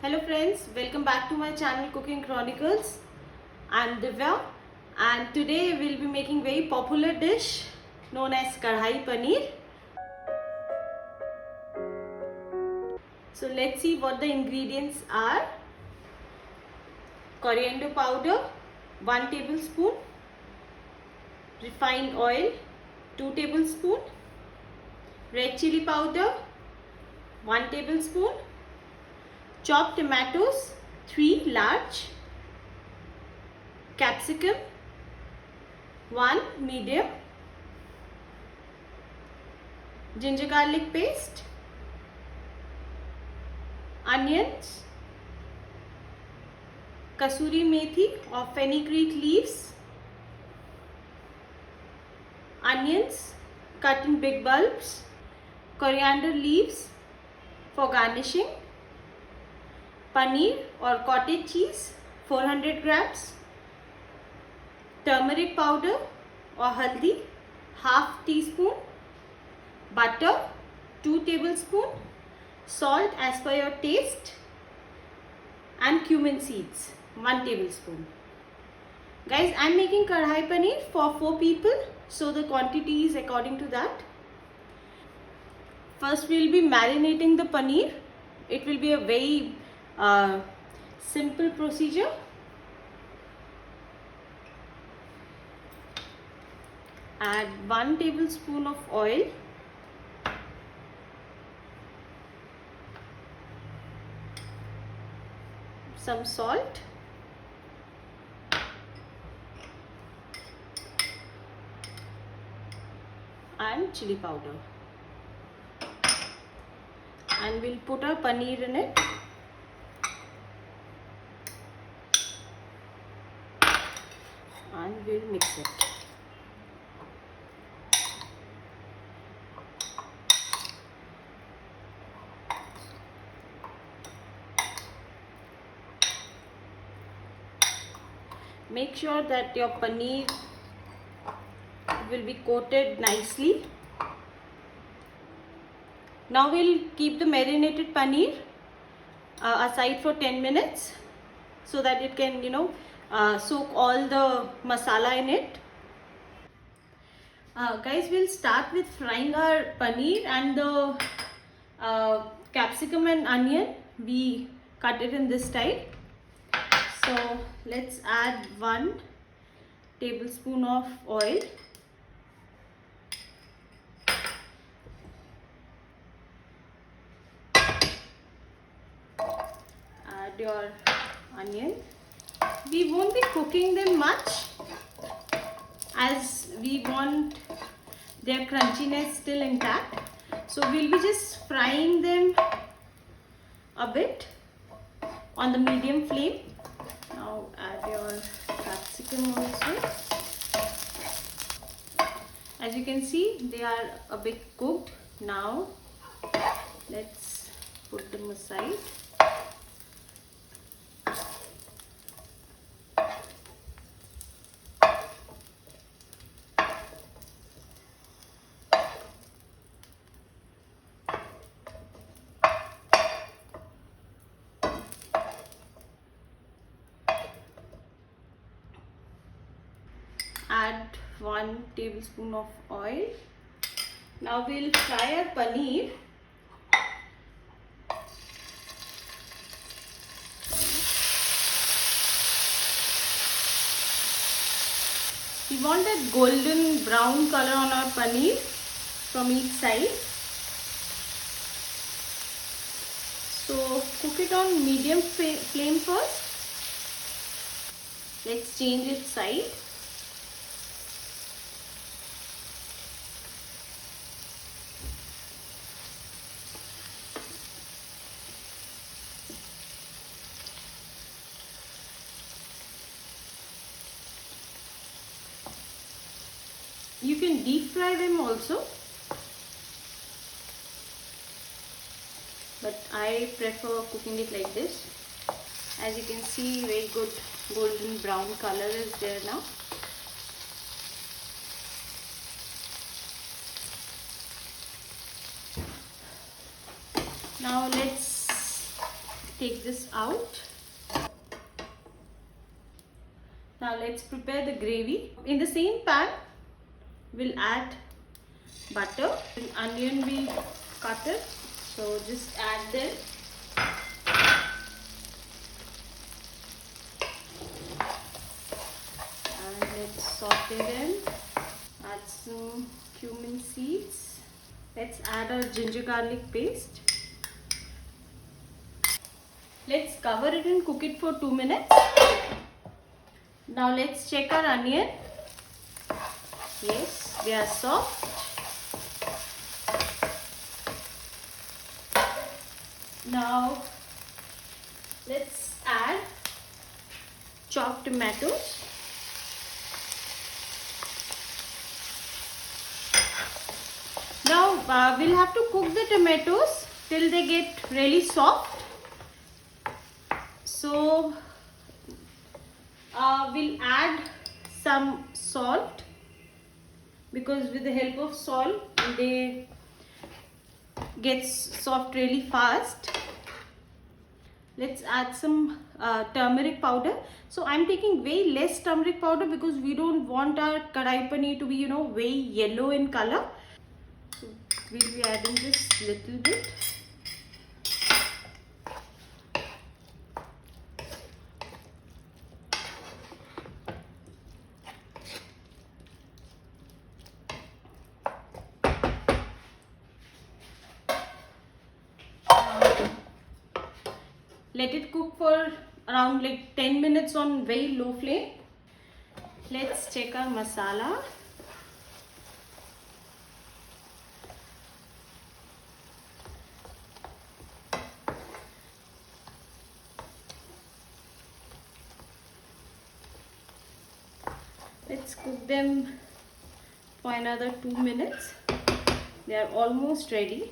Hello friends, welcome back to my channel Cooking Chronicles. I'm Divya and today we'll be making very popular dish known as Kadhai Paneer. So let's see what the ingredients are. Coriander powder 1 tablespoon, refined oil 2 tablespoon, red chili powder 1 tablespoon, chopped tomatoes 3 large, capsicum 1 medium, ginger garlic paste, onions, kasuri methi or fenugreek leaves, onions cut in big bulbs, coriander leaves for garnishing, paneer or cottage cheese 400 grams, turmeric powder or haldi half teaspoon, butter 2 tablespoon, salt as per your taste, and cumin seeds 1 tablespoon. Guys, I am making kadhai paneer for 4 people, so the quantity is according to that. First we will be marinating the paneer. It will be a very simple procedure. Add 1 tablespoon of oil, some salt, and chili powder, and we'll put our paneer in it. And we'll mix it. Make sure that your paneer will be coated nicely. Now we'll keep the marinated paneer aside for 10 minutes so that it can, soak all the masala in it. Guys, we'll start with frying our paneer and the capsicum and onion. We cut it in this style. So let's add 1 tablespoon of oil. Add your onion. We won't be cooking them much as we want their crunchiness still intact. So we'll be just frying them a bit on the medium flame. Now add your capsicum also. As you can see, they are a bit cooked. Now let's put them aside. Add 1 tablespoon of oil. Now we'll fry our paneer. We want that golden brown color on our paneer from each side. So cook it on medium flame first. Let's change its side. You can deep fry them also, but I prefer cooking it like this. As you can see, very good golden brown color is there now. Now let's take this out. Now let's prepare the gravy. In the same pan, we'll add butter. And onion we cut it. So just add them. And let's saute them. Add some cumin seeds. Let's add our ginger garlic paste. Let's cover it and cook it for 2 minutes. Now let's check our onion. Yes, they are soft. Now let's add chopped tomatoes. Now we'll have to cook the tomatoes till they get really soft. So we'll add some salt, because with the help of salt they get soft really fast. Let's add some turmeric powder. So I'm taking way less turmeric powder because we don't want our kadai paneer to be, way yellow in color. So we'll be adding just little bit. Let it cook for around 10 minutes on very low flame. Let's check our masala. Let's cook them for another 2 minutes. They are almost ready.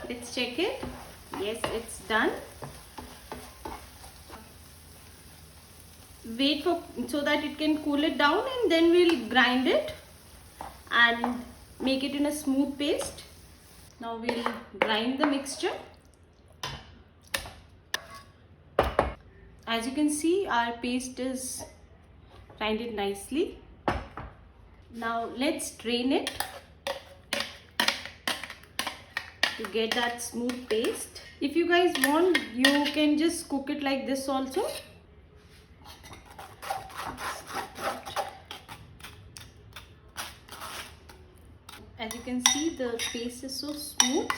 Let's check it. Yes, it's done. Wait so that it can cool it down, and then we'll grind it and make it in a smooth paste. Now we'll grind the mixture. As you can see, our paste is grinded nicely. Now let's drain it to get that smooth paste. If you guys want, you can just cook it like this also. As you can see, the paste is so smooth.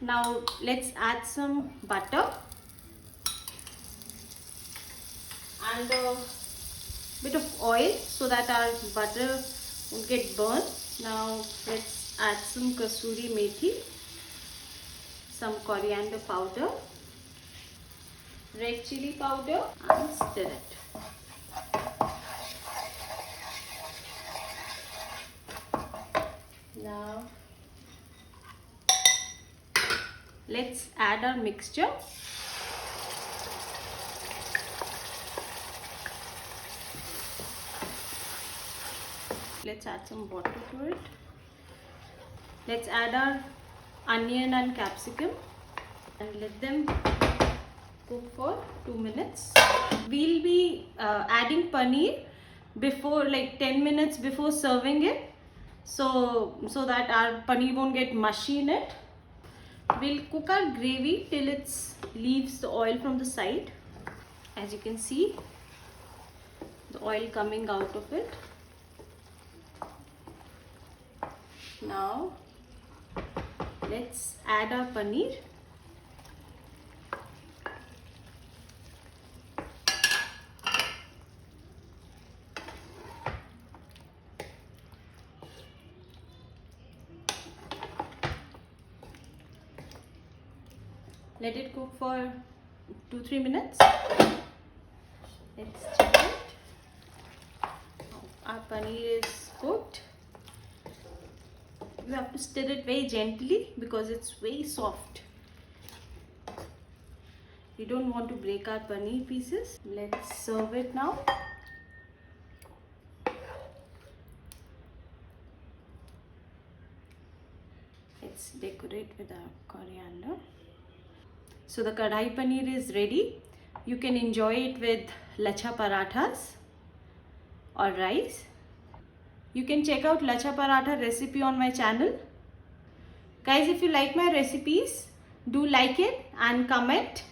Now let's add some butter and a bit of oil so that our butter won't get burned. Now let's add some kasuri methi, some coriander powder, red chili powder, and stir it. Now let's add our mixture. Let's add some water to it. Let's add our onion and capsicum and let them cook for 2 minutes. We'll be adding paneer before 10 minutes before serving it, so that our paneer won't get mushy in it. We'll cook our gravy till it leaves the oil from the side. As you can see, the oil coming out of it. Now let's add our paneer. Let it cook for 2-3 minutes. Let's check it. Our paneer is cooked. You have to stir it very gently because it's very soft. You don't want to break our paneer pieces. Let's serve it now. let's decorate with our coriander. So the kadai paneer is ready. You can enjoy it with lacha parathas or rice. You can check out lacha paratha recipe on my channel. Guys, if you like my recipes, do like it and comment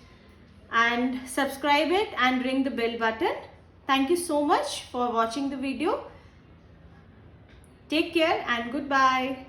and subscribe it and ring the bell button. Thank you so much for watching the video. Take care and goodbye.